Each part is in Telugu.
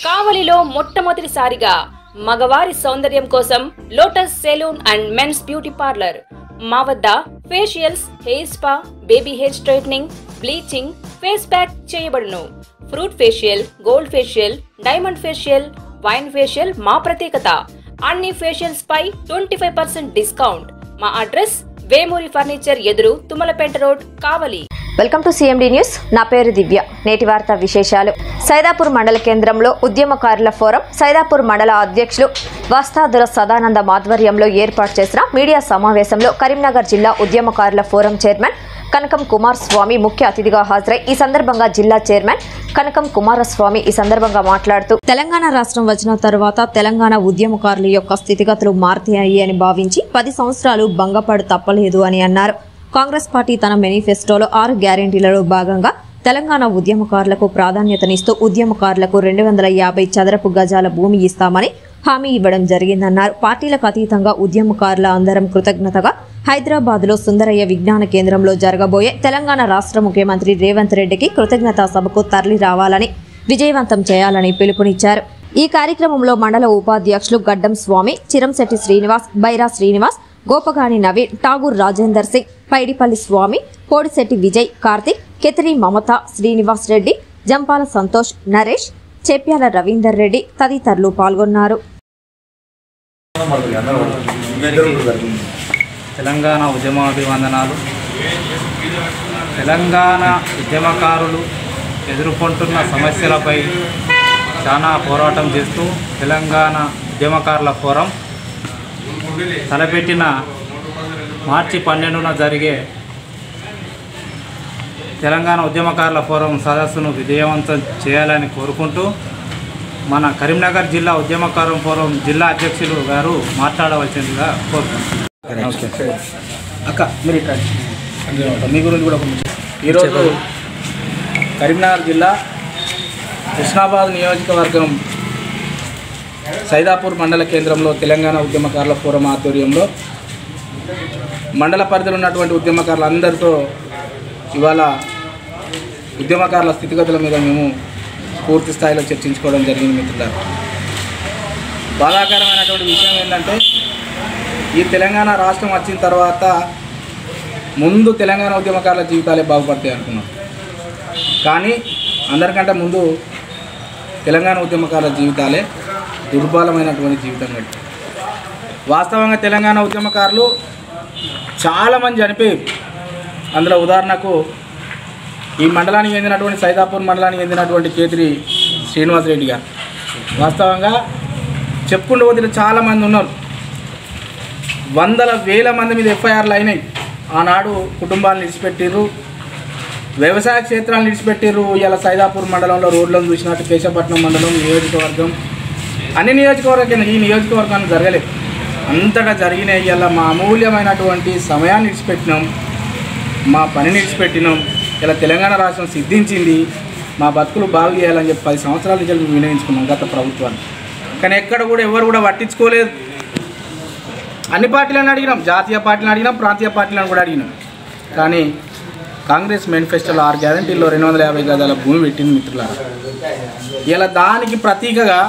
కావలిలో మొట్టమొదటిసారిగా మగవారి సౌందర్యం కోసం lotus salon and men's beauty parlour. మా వద్ద facials, hair spa, baby hair straightening, bleaching, face pack చేయబడును. Fruit facial, gold facial, diamond facial, wine facial మా ప్రత్యేకత. అన్ని ఫేషియల్స్ పై 25% డిస్కౌంట్. మా అడ్రస్ వేమూరి ఫర్నిచర్ ఎదురు, Tummalapeta road, Kavali. Welcome to CMD news. నా పేరు దివ్య. నేటి వార్తా విశేషాలు. సైదాపూర్ మండల కేంద్రంలో ఉద్యమకారుల ఫోరం సైదాపూర్ మండల అధ్యక్షులు వస్తాదుల సదానంద ఆధ్వర్యంలో ఏర్పాటు చేసిన మీడియా సమావేశంలో కరీంనగర్ జిల్లా ఉద్యమకారుల ఫోరం చైర్మన్ కనకం కుమారస్వామి ముఖ్య అతిథిగా హాజరై ఈ సందర్భంగా జిల్లా చైర్మన్ కనకం కుమారస్వామి ఈ సందర్భంగా మాట్లాడుతూ తెలంగాణ రాష్ట్రం వచ్చిన తర్వాత తెలంగాణ ఉద్యమకారుల యొక్క స్థితిగతులు మారుతాయి అని భావించి 10 సంవత్సరాలు భంగపడు తప్పలేదు అని అన్నారు. కాంగ్రెస్ పార్టీ తన మేనిఫెస్టోలో 6 గ్యారెంటీలలో భాగంగా తెలంగాణ ఉద్యమకారులకు ప్రాధాన్యతనిస్తూ ఉద్యమకారులకు 250 చదరపు గజాల భూమి ఇస్తామని హామీ ఇవ్వడం జరిగిందన్నారు. పార్టీలకు అతీతంగా ఉద్యమకారుల అందరం కృతజ్ఞతగా హైదరాబాద్లో సుందరయ్య విజ్ఞాన కేంద్రంలో జరగబోయే తెలంగాణ రాష్ట్ర ముఖ్యమంత్రి రేవంత్ రెడ్డికి కృతజ్ఞతా సభకు తరలి రావాలని, విజయవంతం చేయాలని పిలుపునిచ్చారు. ఈ కార్యక్రమంలో మండల ఉపాధ్యక్షులు గడ్డం స్వామి, చిరంశెట్టి శ్రీనివాస్, బైరా శ్రీనివాస్, గోపగాని నవీన్, ఠాగూర్ రాజేందర్ సింగ్, పైడిపల్లి స్వామి, కోడిశెట్టి విజయ్, కార్తిక్, కెతిరి మమత, శ్రీనివాస్ రెడ్డి, జంపాల సంతోష్, నరేష్, చెప్యాల రవీందర్ రెడ్డి తదితరులు పాల్గొన్నారు. తెలంగాణ ఉద్యమాభివందనాలు. తెలంగాణ ఉద్యమకారులు ఎదుర్కొంటున్న సమస్యలపై చాలా పోరాటం చేస్తూ తెలంగాణ ఉద్యమకారుల ఫోరం తలపెట్టిన మార్చి 12న జరిగే తెలంగాణ ఉద్యమకారుల ఫోరం సదస్సును విజయవంతం చేయాలని కోరుకుంటూ మన కరీంనగర్ జిల్లా ఉద్యమకారుల ఫోరం జిల్లా అధ్యక్షులు గారు మాట్లాడవలసిందిగా కోరుకుంటున్నాను. అక్క మీరు మీ గురించి కూడా ఈరోజు కరీంనగర్ జిల్లా కృష్ణాబాద్ నియోజకవర్గం సైదాపూర్ మండల కేంద్రంలో తెలంగాణ ఉద్యమకారుల ఫోరం ఆధ్వర్యంలో మండల పరిధిలో ఉన్నటువంటి ఉద్యమకారులందరితో ఇవాళ ఉద్యమకారుల స్థితిగతుల మీద మేము పూర్తి స్థాయిలో చర్చించుకోవడం జరిగింది. మిత్రులారా, బాధాకరమైనటువంటి విషయం ఏంటంటే ఈ తెలంగాణ రాష్ట్రం వచ్చిన తర్వాత ముందు తెలంగాణ ఉద్యమకారుల జీవితాలే బాగుపడతాయి అనుకున్నాం. కానీ అందరికంటే ముందు తెలంగాణ ఉద్యమకారుల జీవితాలే దుర్బలమైనటువంటి జీవితం గట్టి. వాస్తవంగా తెలంగాణ ఉద్యమకారులు చాలామంది చనిపోయారు. అందులో ఉదాహరణకు ఈ మండలానికి చెందినటువంటి సైదాపూర్ మండలానికి చెందినటువంటి కేతిరి శ్రీనివాస్ రెడ్డి గారు వాస్తవంగా చెప్పుకుంటూ పోతే చాలామంది ఉన్నారు. వందల వేల మంది మీద FIRలు అయినాయి. ఆనాడు కుటుంబాలను విడిచిపెట్టిర్రు, వ్యవసాయ క్షేత్రాలను విడిచిపెట్టిర్రు. ఇలా సైదాపూర్ మండలంలో రోడ్లను చూసినట్టు కేశవపట్నం మండలం నియోజకవర్గం అన్ని నియోజకవర్గం ఈ నియోజకవర్గాన్ని జరగలేదు, అంతటా జరిగినాయి. ఇలా మా అమూల్యమైనటువంటి సమయాన్ని విడిచిపెట్టినాం, మా పనిని విడిచిపెట్టినాం. ఇలా తెలంగాణ రాష్ట్రం సిద్ధించింది, మా బతుకులు బాగు చేయాలని చెప్పి 10 సంవత్సరాల నుంచి మేము వినియోగించుకున్నాం గత ప్రభుత్వాన్ని. కానీ ఎక్కడ కూడా ఎవరు కూడా పట్టించుకోలేదు. అన్ని పార్టీలను అడిగినాం, జాతీయ పార్టీలను అడిగినాం, ప్రాంతీయ పార్టీలను కూడా అడిగినాం. కానీ కాంగ్రెస్ మేనిఫెస్టోలో 6 గ్యారెంటీల్లో 250 గజాల భూమి పెట్టింది. మిత్రులారా, ఇలా దానికి ప్రతీకగా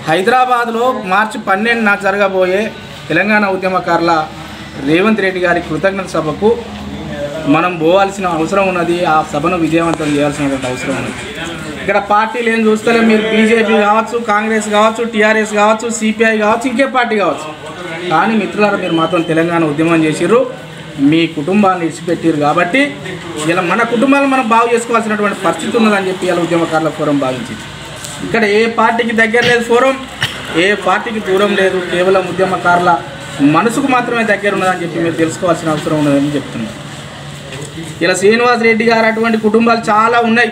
హైదరాబాద్లో మార్చి 12న జరగబోయే తెలంగాణ ఉద్యమకారుల రేవంత్ రెడ్డి గారి కృతజ్ఞత సభకు మనం పోవాల్సిన అవసరం ఉన్నది. ఆ సభను విజయవంతం చేయాల్సినటువంటి అవసరం ఉన్నది. ఇక్కడ పార్టీలు ఏం చూస్తలే, మీరు బీజేపీ కావచ్చు, కాంగ్రెస్ కావచ్చు, TRS కావచ్చు, CPI కావచ్చు, ఇంకే పార్టీ కావచ్చు. కానీ మిత్రులారా, మీరు మాత్రం తెలంగాణ ఉద్యమం చేసిర్రు, మీ కుటుంబాన్ని విడిచిపెట్టిర్రు. కాబట్టి ఇలా మన కుటుంబాలను మనం బాగు చేసుకోవాల్సినటువంటి పరిస్థితి ఉన్నదని చెప్పి ఇలా ఉద్యమకారుల ఫోరం భావించింది. ఇక్కడ ఏ పార్టీకి దగ్గర లేదు ఫోరం, ఏ పార్టీకి దూరం లేదు, కేవలం ఉద్యమకారుల మనసుకు మాత్రమే దగ్గర ఉన్నదని చెప్పి మీరు తెలుసుకోవాల్సిన అవసరం ఉన్నదని చెప్తున్నాను. ఇలా శ్రీనివాస్ రెడ్డి గారు అటువంటి కుటుంబాలు చాలా ఉన్నాయి.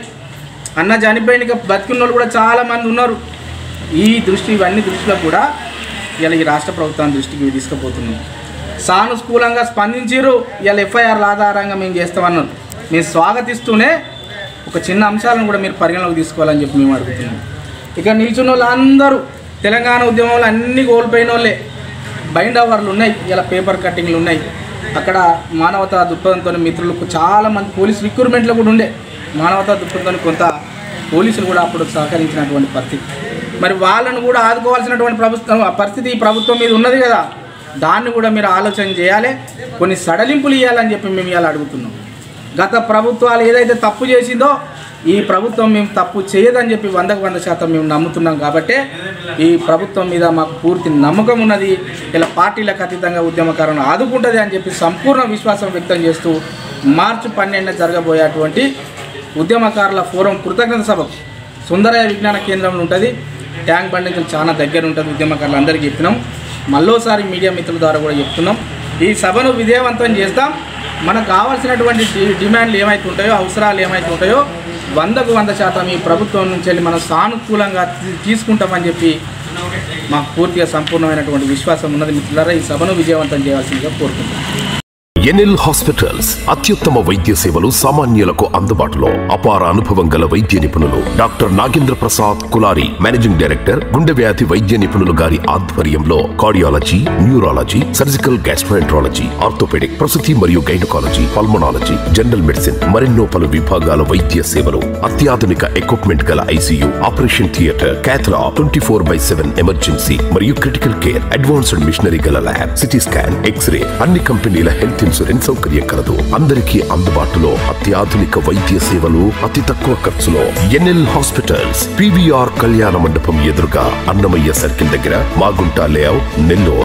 అన్న చనిపోయిన బతికున్న వాళ్ళు కూడా చాలామంది ఉన్నారు. ఇవన్నీ దృష్టిలో కూడా ఇలా ఈ రాష్ట్ర ప్రభుత్వాన్ని దృష్టికి తీసుకుపోతున్నాం. సానుకూలంగా స్పందించారు. ఇలా FIRల ఆధారంగా మేము చేస్తామన్నారు. మేము స్వాగతిస్తూనే ఒక చిన్న అంశాలను కూడా మీరు పరిగణలోకి తీసుకోవాలని చెప్పి మేము అడుగుతున్నాం. ఇక నిల్చున్న వాళ్ళందరూ తెలంగాణ ఉద్యమంలో అన్నీ కోల్పోయిన వాళ్ళే. బైండ్ అవర్లు ఉన్నాయి, ఇలా పేపర్ కట్టింగ్లు ఉన్నాయి. అక్కడ మానవతా దృక్పథంతో మిత్రులకు చాలామంది పోలీసు రిక్రూట్మెంట్లో కూడా ఉండే మానవతా దృక్పథంతో కొంత పోలీసులు కూడా అప్పుడు సహకరించినటువంటి పరిస్థితి. మరి వాళ్ళను కూడా ఆదుకోవాల్సినటువంటి పరిస్థితి ఈ ప్రభుత్వం మీద ఉన్నది కదా, దాన్ని కూడా మీరు ఆలోచన చేయాలి, కొన్ని సడలింపులు ఇవ్వాలని చెప్పి మేము ఇవాళ అడుగుతున్నాం. గత ప్రభుత్వాలు ఏదైతే తప్పు చేసిందో ఈ ప్రభుత్వం మేము తప్పు చేయదని చెప్పి 100% మేము నమ్ముతున్నాం. కాబట్టి ఈ ప్రభుత్వం మీద మాకు పూర్తి నమ్మకం ఉన్నది. ఇలా పార్టీలకు అతీతంగా ఉద్యమకారులను ఆదుకుంటుంది అని చెప్పి సంపూర్ణ విశ్వాసం వ్యక్తం చేస్తూ మార్చి 12న జరగబోయేటువంటి ఉద్యమకారుల ఫోరం కృతజ్ఞత సభ సుందరయ్య విజ్ఞాన కేంద్రంలో ఉంటుంది. ట్యాంక్ బండ్ నుంచి చాలా దగ్గర ఉంటుంది. ఉద్యమకారులు అందరికీ చెప్పినాం, మళ్ళోసారి మీడియా మిత్రుల ద్వారా కూడా చెప్తున్నాం. ఈ సభను విజయవంతం చేస్తాం. మనకు కావాల్సినటువంటి డిమాండ్లు ఏమైతే ఉంటాయో, అవసరాలు ఏమైతే ఉంటాయో 100% ఈ ప్రభుత్వం నుంచి వెళ్ళి మనం సానుకూలంగా తీసుకుంటామని చెప్పి మాకు పూర్తిగా సంపూర్ణమైనటువంటి విశ్వాసం ఉన్నది. మిత్రులారా, ఈ సభను విజయవంతం చేయాల్సిందిగా కోరుకుంటున్నాం. ఎన్ఎల్ హాస్పిటల్స్ అత్యుత్తమ వైద్య సేవలు సామాన్యులకు అందుబాటులో. అపార అనుభవం గల వైద్య నిపుణులు doctor Nagendra Prasad Kulari, managing director, గుండె వ్యాధి వైద్య నిపుణులు గారి ఆధ్వర్యంలో cardiology, neurology, surgical gastroenterology, orthopaedic, ప్రసూతి మరియు గైనకాలజీ, పల్మనాలజీ, జనరల్ మెడిసిన్ మరెన్నో పలు విభాగాల వైద్య సేవలు. అత్యాధునిక ఎక్విప్మెంట్ గల ఐసీయూ, ఆపరేషన్ థియేటర్, క్యాథ్లా, 24/7 ఎమర్జెన్సీ మరియు క్రిటికల్ కేర్, అడ్వాన్స్డ్ మిషనరీ గల ల్యాబ్, సిటీ స్కాన్, ఎక్స్రే, అన్ని కంపెనీల హెల్త్ ఇన్సూరెన్స్ సౌకర్యం కలదు. అందరికీ అందుబాటులో అత్యాధునిక వైద్య సేవలు అతి తక్కువ ఖర్చులో. ఎన్ఎల్ హాస్పిటల్స్, PVR కళ్యాణ మండపం ఎదురుగా, అన్నమయ్య సర్కిల్ దగ్గర, మాగుంట లేఅవుట్, నెల్లూరు.